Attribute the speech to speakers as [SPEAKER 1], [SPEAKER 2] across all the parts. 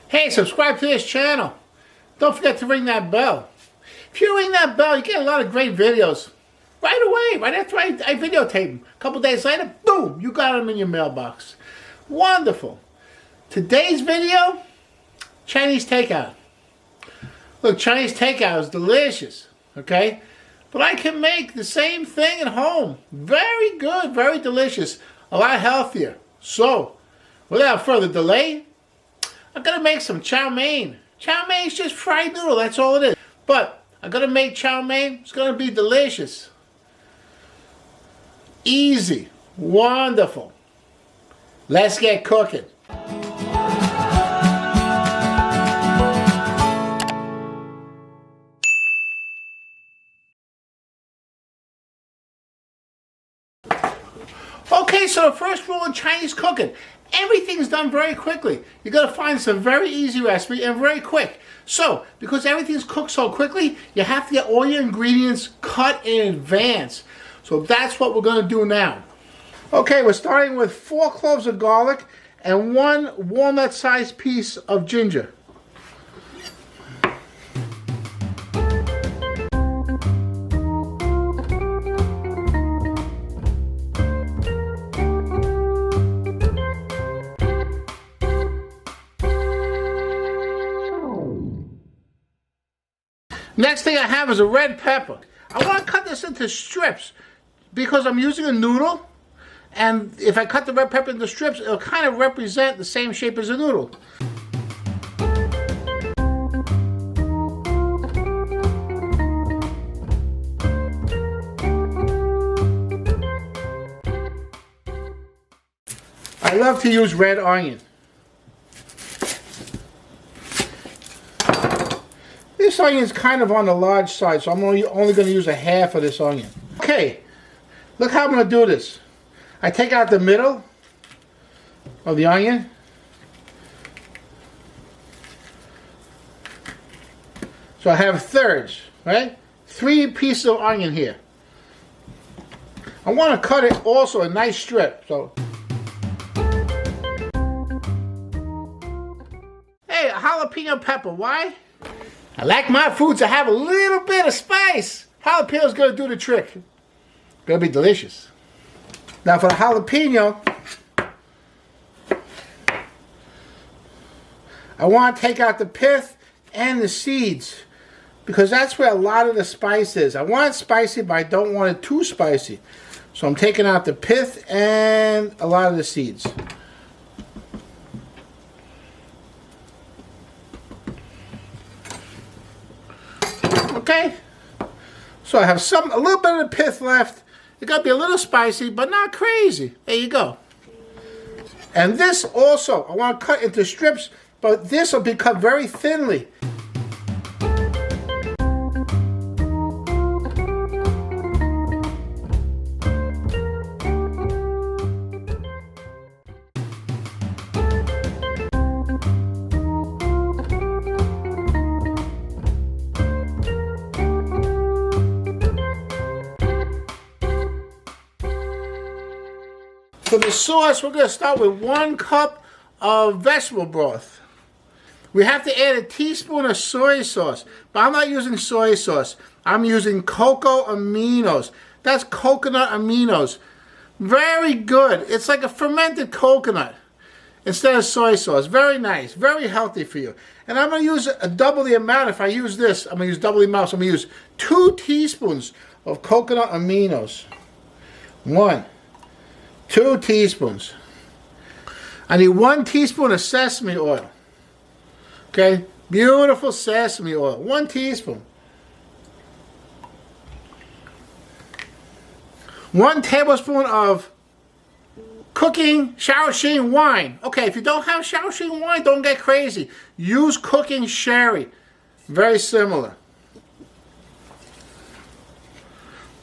[SPEAKER 1] Hey, subscribe to this channel. Don't forget to ring that bell. If you ring that bell, you get a lot of great videos. Right away, right after I videotape them. A couple days later, boom, you got them in your mailbox. Wonderful. Today's video, Chinese takeout. Look, Chinese takeout is delicious, okay? But I can make the same thing at home. Very good, very delicious, a lot healthier. So, without further delay, I'm going to make some chow mein. Chow mein is just fried noodle, that's all it is. But I'm going to make chow mein. It's going to be delicious. Easy. Wonderful. Let's get cooking. Okay, so the first rule in Chinese cooking, everything's done very quickly. You got to find some very easy recipe and very quick. So, because everything's cooked so quickly, you have to get all your ingredients cut in advance. So that's what we're going to do now. Okay, we're starting with 4 cloves of garlic and 1 walnut-sized piece of ginger. Next thing I have is a red pepper. I want to cut this into strips because I'm using a noodle, and if I cut the red pepper into strips, it'll kind of represent the same shape as a noodle. I love to use red onion. This onion is kind of on the large side, so I'm only going to use a half of this onion. Okay, look how I'm going to do this. I take out the middle of the onion. So I have thirds, right? 3 pieces of onion here. I want to cut it also a nice strip. So, hey, a jalapeno pepper. Why? I like my foods to have a little bit of spice. Jalapeno's gonna do the trick. Gonna be delicious. Now for the jalapeno, I want to take out the pith and the seeds because that's where a lot of the spice is. I want it spicy, but I don't want it too spicy. So I'm taking out the pith and a lot of the seeds. Okay, so I have a little bit of the pith left. It got to be a little spicy, but not crazy. There you go. And this also, I want to cut into strips, but this will be cut very thinly. For the sauce, we're going to start with 1 cup of vegetable broth. We have to add a teaspoon of soy sauce, but I'm not using soy sauce. I'm using cocoa aminos. That's coconut aminos. Very good. It's like a fermented coconut instead of soy sauce. Very nice. Very healthy for you. And I'm going to use double the amount. If I use this, I'm going to use double the amount. So I'm going to use 2 teaspoons of coconut aminos. 2 teaspoons. I need 1 teaspoon of sesame oil. Okay, beautiful sesame oil. 1 teaspoon. 1 tablespoon of cooking shoxing wine. Okay, if you don't have shoxing wine, don't get crazy. Use cooking sherry. Very similar.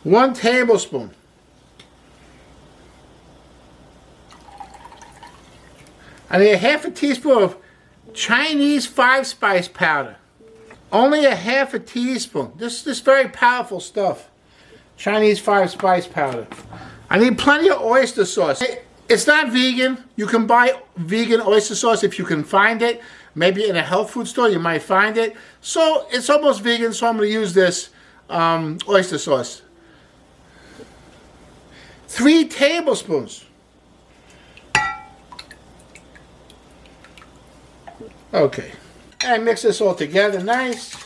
[SPEAKER 1] 1 tablespoon. I need a half a teaspoon of Chinese 5-spice powder. Only a half a teaspoon. This is very powerful stuff. Chinese 5-spice powder. I need plenty of oyster sauce. It's not vegan. You can buy vegan oyster sauce if you can find it. Maybe in a health food store you might find it. So it's almost vegan, so I'm going to use this oyster sauce. 3 tablespoons. Okay. And mix this all together nice.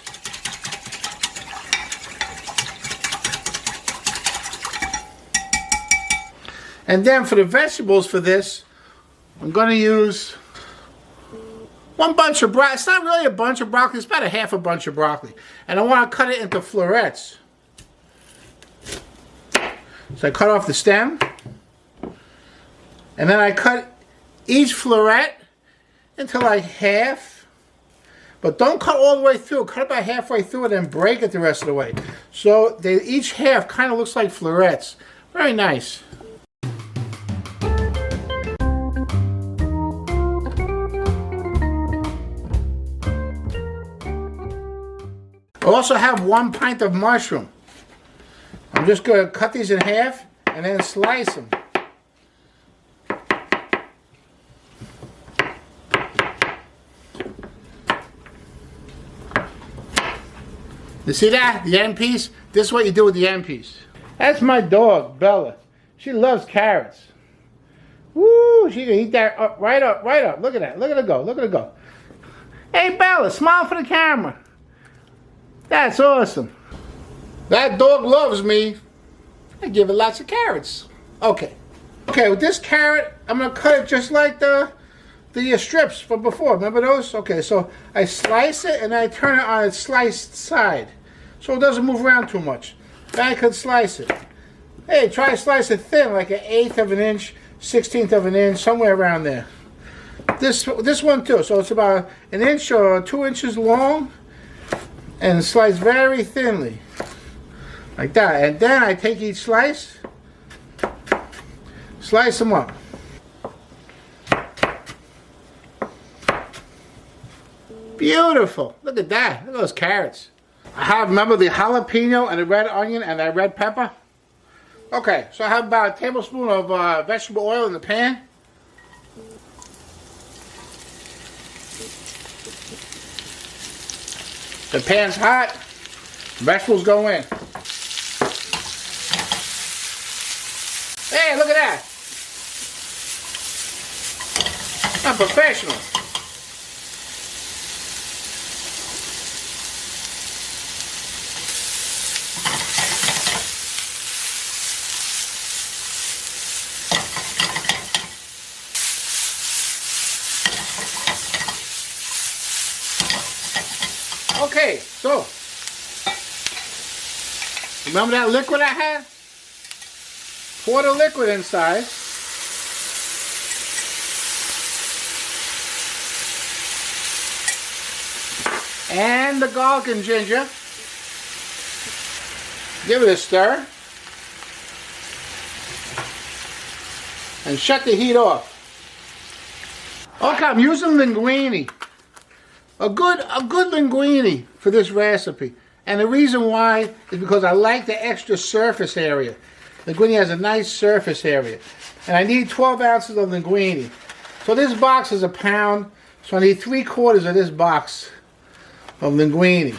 [SPEAKER 1] And then for the vegetables for this, I'm going to use 1 bunch of broccoli. It's not really a bunch of broccoli. It's about a half a bunch of broccoli. And I want to cut it into florets. So I cut off the stem. And then I cut each floret into like half. But don't cut all the way through. Cut about halfway through and then break it the rest of the way. So each half kind of looks like florets. Very nice. I also have 1 pint of mushroom. I'm just going to cut these in half and then slice them. You see that? The end piece? This is what you do with the end piece. That's my dog, Bella. She loves carrots. Woo! She can eat that up, right up, right up. Look at that. Look at her go. Look at her go. Hey, Bella, smile for the camera. That's awesome. That dog loves me. I give it lots of carrots. Okay. Okay, with this carrot, I'm going to cut it just like the strips from before. Remember those? Okay, so I slice it and I turn it on its sliced side. So it doesn't move around too much. Then I could slice it. Hey, try to slice it thin, like 1/8 of an inch, 1/16 of an inch, somewhere around there. This one too. So it's about 1 inch or 2 inches long. And slice very thinly, like that. And then I take each slice, slice them up. Beautiful. Look at that. Look at those carrots. I have, remember, the jalapeno and the red onion and that red pepper? Okay, so I have about a tablespoon of vegetable oil in the pan. The pan's hot, vegetables go in. Hey, look at that. I'm professional. Okay, so, remember that liquid I had? Pour the liquid inside. And the garlic and ginger. Give it a stir. And shut the heat off. Okay, I'm using linguini. A good linguini for this recipe. And the reason why is because I like the extra surface area. Linguini has a nice surface area. And I need 12 ounces of linguini. So this box is 1 pound. So I need 3/4 of this box of linguini.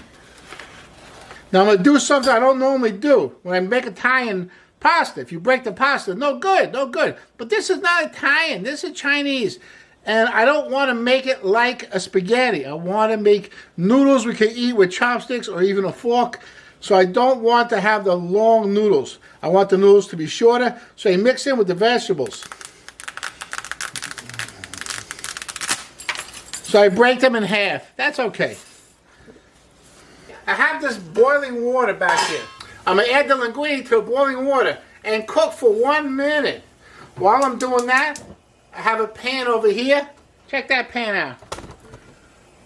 [SPEAKER 1] Now I'm going to do something I don't normally do. When I make Italian pasta, if you break the pasta, no good, no good. But this is not Italian. This is Chinese. And I don't want to make it like a spaghetti. I want to make noodles we can eat with chopsticks or even a fork. So I don't want to have the long noodles. I want the noodles to be shorter. So you mix in with the vegetables. So I break them in half. That's okay. I have this boiling water back here. I'm going to add the linguine to boiling water and cook for 1 minute. While I'm doing that, I have a pan over here. Check that pan out.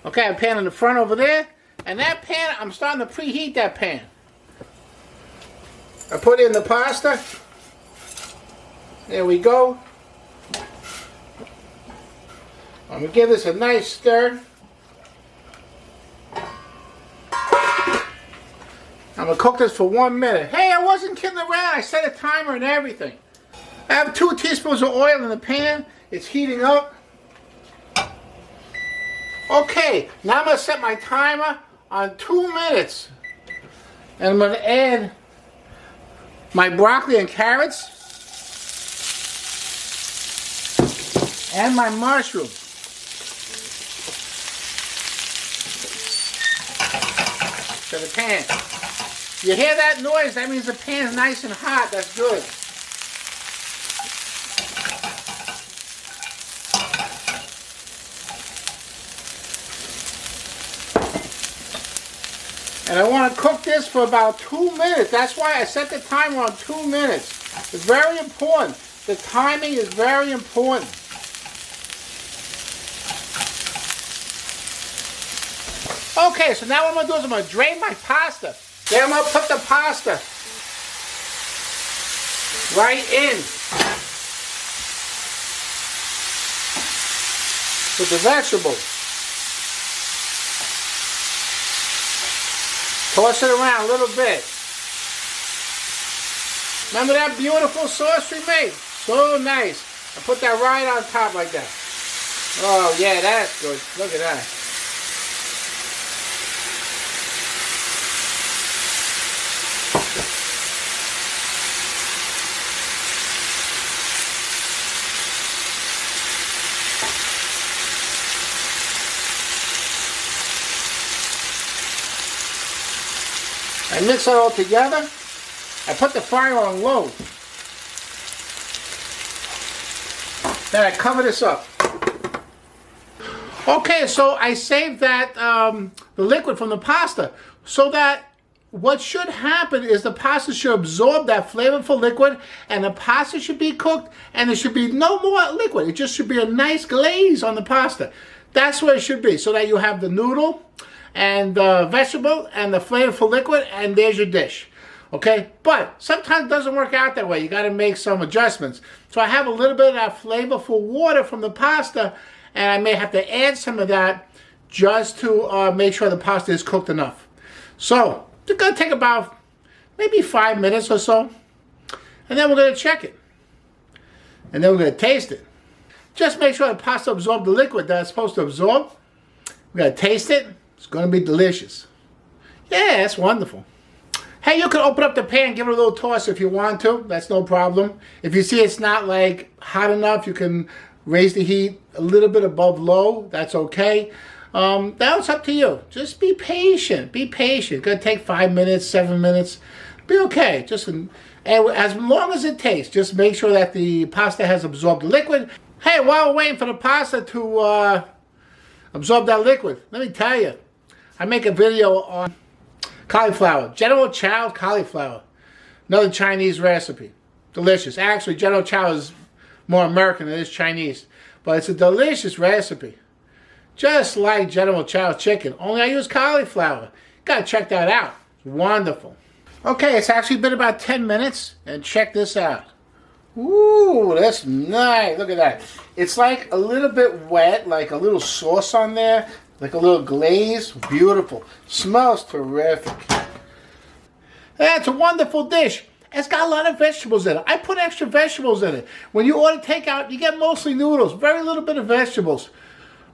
[SPEAKER 1] Okay, I have a pan in the front over there. And that pan, I'm starting to preheat that pan. I put in the pasta. There we go. I'm going to give this a nice stir. I'm going to cook this for 1 minute. Hey, I wasn't kidding around. I set a timer and everything. I have 2 teaspoons of oil in the pan. It's heating up. Okay, now I'm going to set my timer on 2 minutes. And I'm going to add my broccoli and carrots. And my mushrooms. To the pan. You hear that noise? That means the pan is nice and hot. That's good. And I want to cook this for about 2 minutes. That's why I set the timer on 2 minutes. It's very important. The timing is very important. Okay, so now what I'm going to do is I'm going to drain my pasta. Then I'm going to put the pasta right in with the vegetables. Toss it around a little bit. Remember that beautiful sauce we made? So nice. I put that right on top like that. Oh yeah, that's good. Look at that. I mix it all together. I put the fire on low. Then I cover this up. Okay, so I saved that the liquid from the pasta, so that what should happen is the pasta should absorb that flavorful liquid, and the pasta should be cooked, and there should be no more liquid. It just should be a nice glaze on the pasta. That's what it should be, so that you have the noodle and the vegetable and the flavorful liquid, and there's your dish. Okay, but sometimes it doesn't work out that way. You got to make some adjustments. So I have a little bit of that flavorful water from the pasta, and I may have to add some of that just to make sure the pasta is cooked enough. So it's going to take about maybe 5 minutes or so, and then we're going to check it, and then we're going to taste it. Just make sure the pasta absorbs the liquid that it's supposed to absorb. We're going to taste it. It's going to be delicious. Yeah, that's wonderful. Hey, you can open up the pan, give it a little toss if you want to. That's no problem. If you see it's not like hot enough, you can raise the heat a little bit above low. That's okay. That's up to you. Just be patient. Be patient. It's going to take 5 minutes, 7 minutes. Be okay. Just and as long as it takes, just make sure that the pasta has absorbed the liquid. Hey, while we're waiting for the pasta to absorb that liquid, let me tell you, I make a video on cauliflower, General Chow cauliflower. Another Chinese recipe. Delicious. Actually, General Chow is more American than it is Chinese. But it's a delicious recipe. Just like General Chow chicken. Only I use cauliflower. Gotta check that out. It's wonderful. Okay, it's actually been about 10 minutes. And check this out. Ooh, that's nice. Look at that. It's like a little bit wet, like a little sauce on there. Like a little glaze. Beautiful. Smells terrific. That's a wonderful dish. It's got a lot of vegetables in it. I put extra vegetables in it. When you order takeout, you get mostly noodles. Very little bit of vegetables.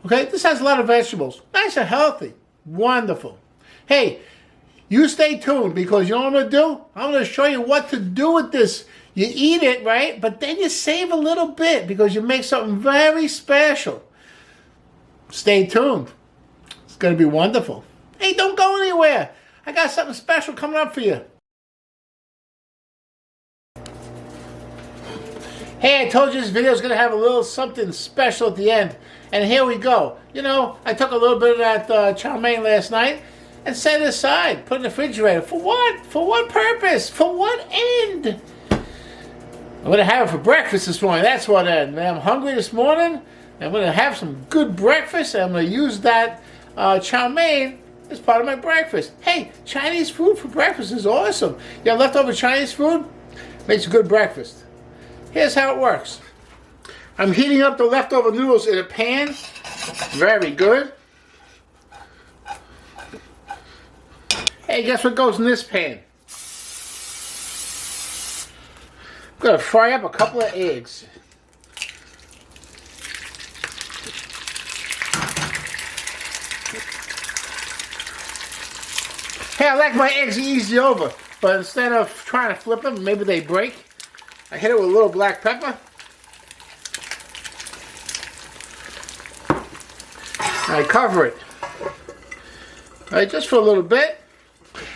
[SPEAKER 1] Okay, this has a lot of vegetables. Nice and healthy. Wonderful. Hey, you stay tuned, because you know what I'm going to do? I'm going to show you what to do with this. You eat it, right? But then you save a little bit, because you make something very special. Stay tuned. It's going to be wonderful. Hey, don't go anywhere. I got something special coming up for you. Hey, I told you this video is going to have a little something special at the end. And here we go. You know, I took a little bit of that chow mein last night and set it aside. Put it in the refrigerator. For what? For what purpose? For what end? I'm going to have it for breakfast this morning. That's what end. I'm hungry this morning. I'm going to have some good breakfast. And I'm going to use that chow mein as part of my breakfast. Hey, Chinese food for breakfast is awesome. You have leftover Chinese food? Makes a good breakfast. Here's how it works. I'm heating up the leftover noodles in a pan. Very good. Hey, guess what goes in this pan? I'm going to fry up a couple of eggs. Hey, I like my eggs easy over, but instead of trying to flip them, maybe they break, I hit it with a little black pepper. And I cover it. All right, just for a little bit.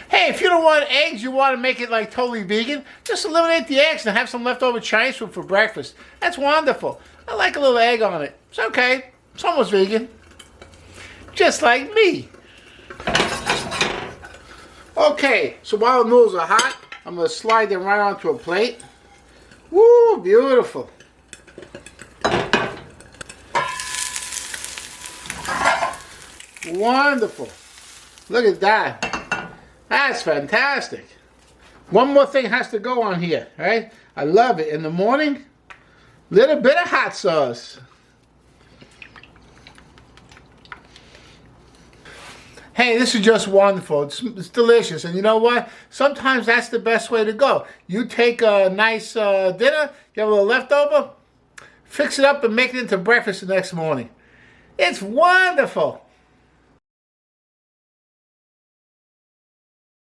[SPEAKER 1] Hey, if you don't want eggs, you want to make it like totally vegan, just eliminate the eggs and have some leftover Chinese food for breakfast. That's wonderful. I like a little egg on it. It's okay. It's almost vegan. Just like me. Okay, so while the noodles are hot, I'm going to slide them right onto a plate. Woo, beautiful. Wonderful. Look at that. That's fantastic. One more thing has to go on here, right? I love it. In the morning, little bit of hot sauce. Hey, this is just wonderful. It's delicious. And you know what? Sometimes that's the best way to go. You take a nice dinner, you have a little leftover, fix it up and make it into breakfast the next morning. It's wonderful.